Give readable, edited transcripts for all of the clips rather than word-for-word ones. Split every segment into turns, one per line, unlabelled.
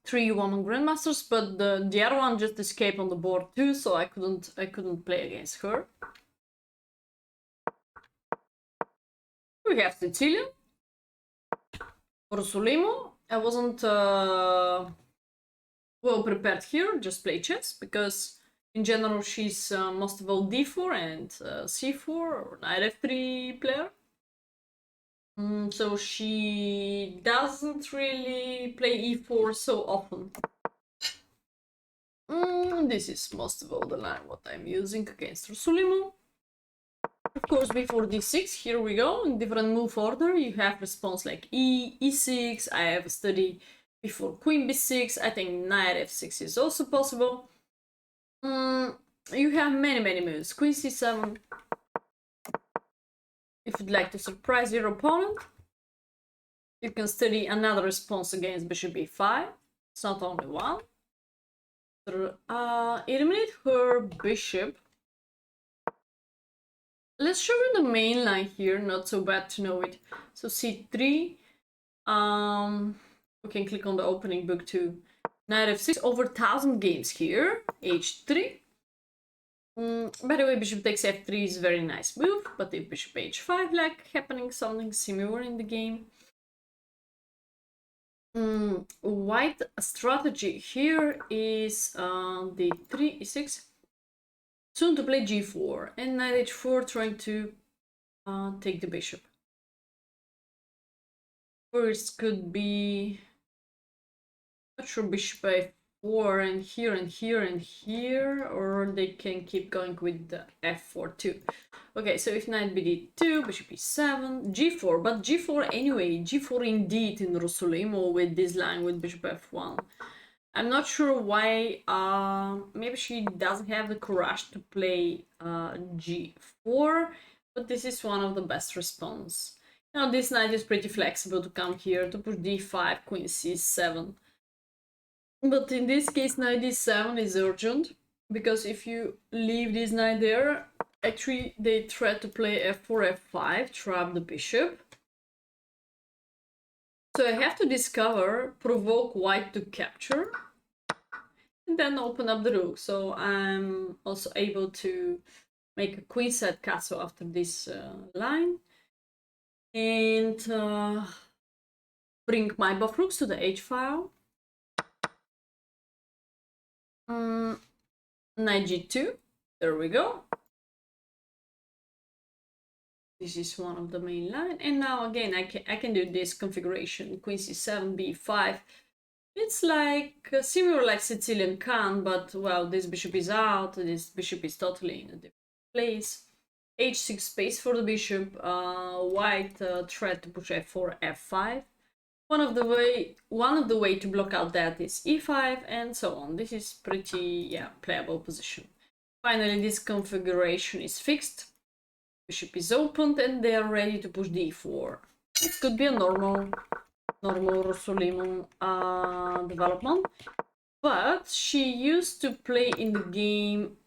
3 woman grandmasters, but the other one just escaped on the board too, so I couldn't play against her. We have Sicilian. Rosolimo. I wasn't well prepared here, just play chess, because in general she's most of all d4 and c4 or knight f3 player. So she doesn't really play e4 so often. This is most of all the line what I'm using against Rosolimo. Of course, before d6, here we go, in different move order, you have response like e6, I have a study before queen b6, I think knight f6 is also possible. You have many moves, queen c7, if you'd like to surprise your opponent. You can study another response against bishop e5, it's not only one. Eliminate her bishop. Let's show you the main line here, not so bad to know it. So c3, we can click on the opening book too. Knight f6, over 1000 games here. h3. By the way, bishop takes f3 is a very nice move, but if bishop h5, like happening something similar in the game. White strategy here is d3, e6. Soon to play g4 and knight h4, trying to take the bishop. First could be, not sure, bishop a4 and here and here and here, or they can keep going with the f4 too. Okay, so if knight bd2, bishop e7, g4, but g4 anyway, g4 indeed in Rosolimo with this line with bishop f1. I'm not sure why, maybe she doesn't have the courage to play g4, but this is one of the best response. Now this knight is pretty flexible to come here to push d5, queen c7. But in this case, knight d7 is urgent, because if you leave this knight there, actually they try to play f4, f5, trap the bishop. So I have to discover, provoke white to capture, and then open up the rook. So I'm also able to make a queenside castle after this line. And bring my buff rooks to the h-file. Knight g2, there we go. This is one of the main line, and now again I can do this configuration, queen c7, b5. It's like similar like Sicilian Khan, but well, this bishop is out, this bishop is totally in a different place. h6 space for the bishop, white tried to push f4, f5. One of the way to block out that is e5 and so on. This is pretty playable position. Finally, this configuration is fixed. Bishop is opened and they are ready to push d4. It could be a normal Rosolimo development, but she used to play in the game.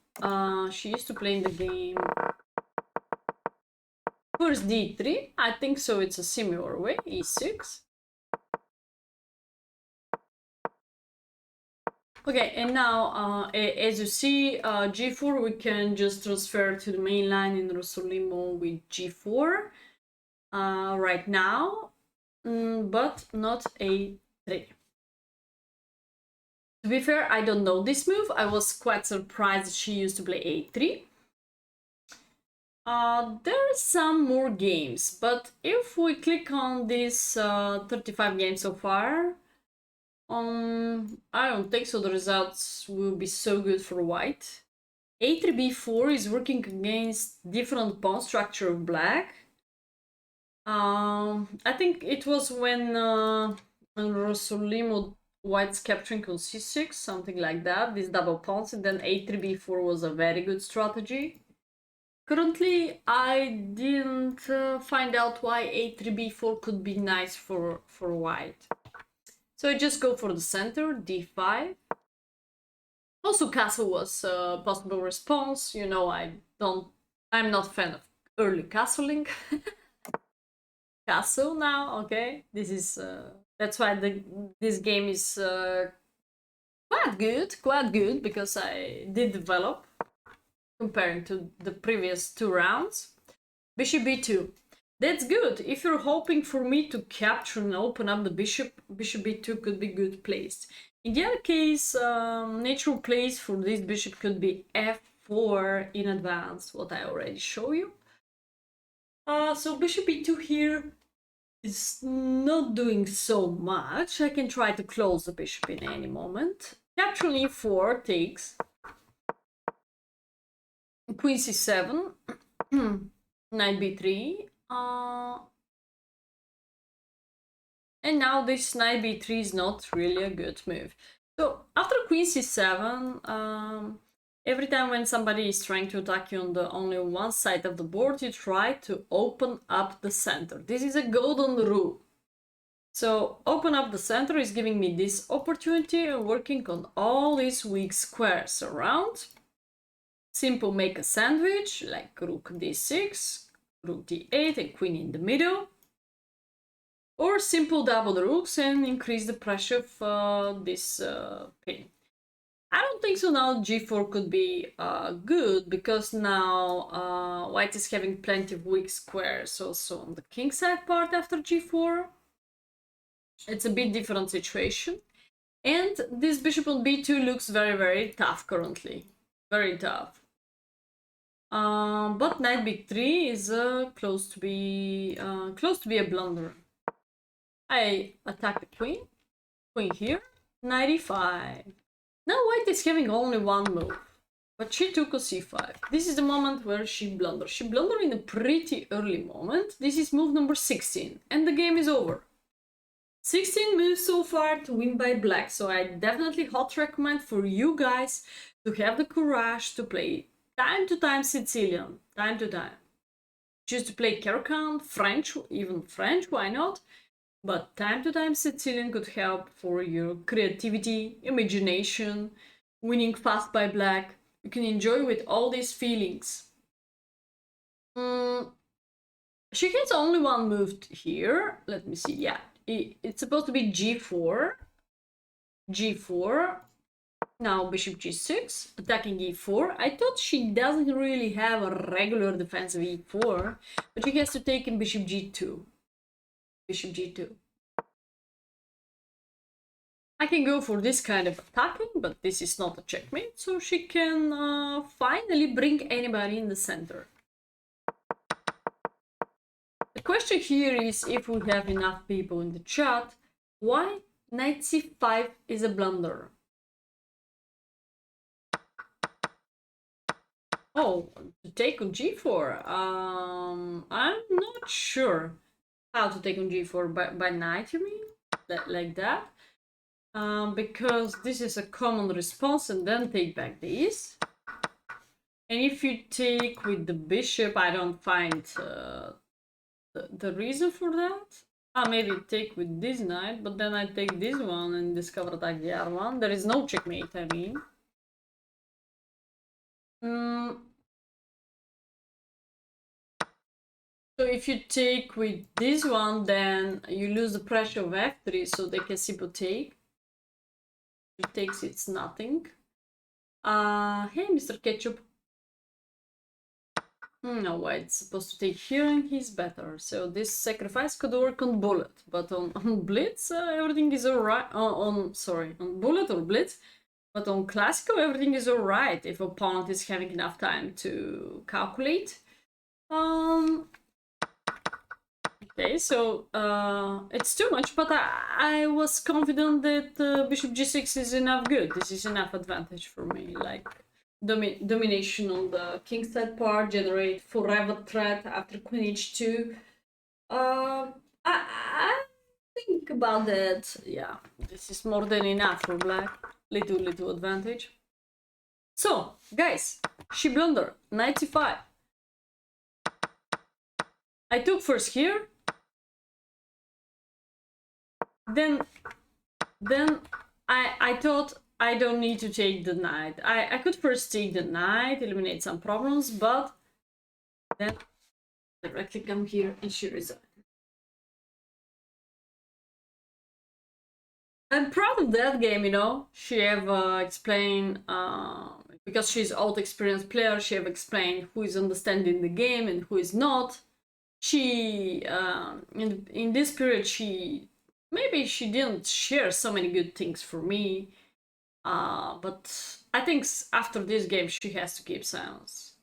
First d3. I think so. It's a similar way. e6. Okay, and now, as you see, g4, we can just transfer to the main line in Rosolimo with g4 right now, but not a3. To be fair, I don't know this move. I was quite surprised she used to play a3. There are some more games, but if we click on this 35 games so far, I don't think so the results will be so good for white. a3, b4 is working against different pawn structure of black. I think it was when Rosolimo white's capturing on c6, something like that, these double pawns, and then a3, b4 was a very good strategy. Currently, I didn't find out why a3, b4 could be nice for white. So I just go for the center, d5. Also, castle was a possible response. You know, I'm not a fan of early castling. Castle now, okay. This is That's why this game is quite good, because I did develop comparing to the previous 2 rounds. Bishop b2. That's good. If you're hoping for me to capture and open up the bishop, bishop b2 could be good placed. In the other case, natural place for this bishop could be f4 in advance, what I already show you. So bishop b2 here is not doing so much. I can try to close the bishop in any moment. Capture e4 takes. Queen c7. Knight b3. And now this knight b3 is not really a good move. So after queen c7, every time when somebody is trying to attack you on the only one side of the board, you try to open up the center. This is a golden rule. So open up the center is giving me this opportunity and working on all these weak squares around. Simple make a sandwich, like rook d6, rook d8 and queen in the middle. Or simple double the rooks and increase the pressure of this pin. I don't think so now g4 could be good, because now white is having plenty of weak squares also on the king side part after g4. It's a bit different situation. And this bishop on b2 looks very, very tough currently. Very tough. But knight b3 is close to be a blunder. I attack the queen. Queen here. Knight e5. Now white is having only one move, but she took a c5. This is the moment where she blundered. She blundered in a pretty early moment. This is move number 16, and the game is over. 16 moves so far to win by black, so I definitely hot recommend for you guys to have the courage to play time to time Sicilian, time to time. Choose to play Carcan, French, even French, why not? But time to time Sicilian could help for your creativity, imagination, winning fast by black. You can enjoy with all these feelings. She has only one move here. Let me see, yeah. It's supposed to be g4. g4. Now bishop g6, attacking e4. I thought she doesn't really have a regular defensive e4, but she has to take in bishop g2. Bishop g2. I can go for this kind of attacking, but this is not a checkmate, so she can finally bring anybody in the center. The question here is, if we have enough people in the chat, why knight c5 is a blunder? Oh, to take on g4. I'm not sure how to take on g4 by knight, you mean? Like that? Because this is a common response, and then take back this. And if you take with the bishop, I don't find the reason for that. Maybe take with this knight, but then I take this one and discover attack the other one. There is no checkmate, I mean. So if you take with this one, then you lose the pressure of f3, so they can simply take. If it takes, it's nothing. Hey, Mr. Ketchup. No, white's supposed to take here and he's better. So this sacrifice could work on bullet, but on blitz, everything is alright. On bullet or blitz, but on classical, everything is alright if opponent is having enough time to calculate. Okay, so it's too much, but I was confident that bishop g6 is enough good. This is enough advantage for me, like domination on the king side part, generate forever threat after queen h2. I think about that. Yeah, this is more than enough for black. Little advantage. So, guys, she blundered. Knight c5. I took first here. Then I thought I don't need to take the knight. I could first take the knight, eliminate some problems, but then directly come here and she resigned. I'm proud of that game, you know. She have explained, because she's old experienced player, she have explained who is understanding the game and who is not. She, in this period, maybe she didn't share so many good things for me, but I think after this game she has to keep silence.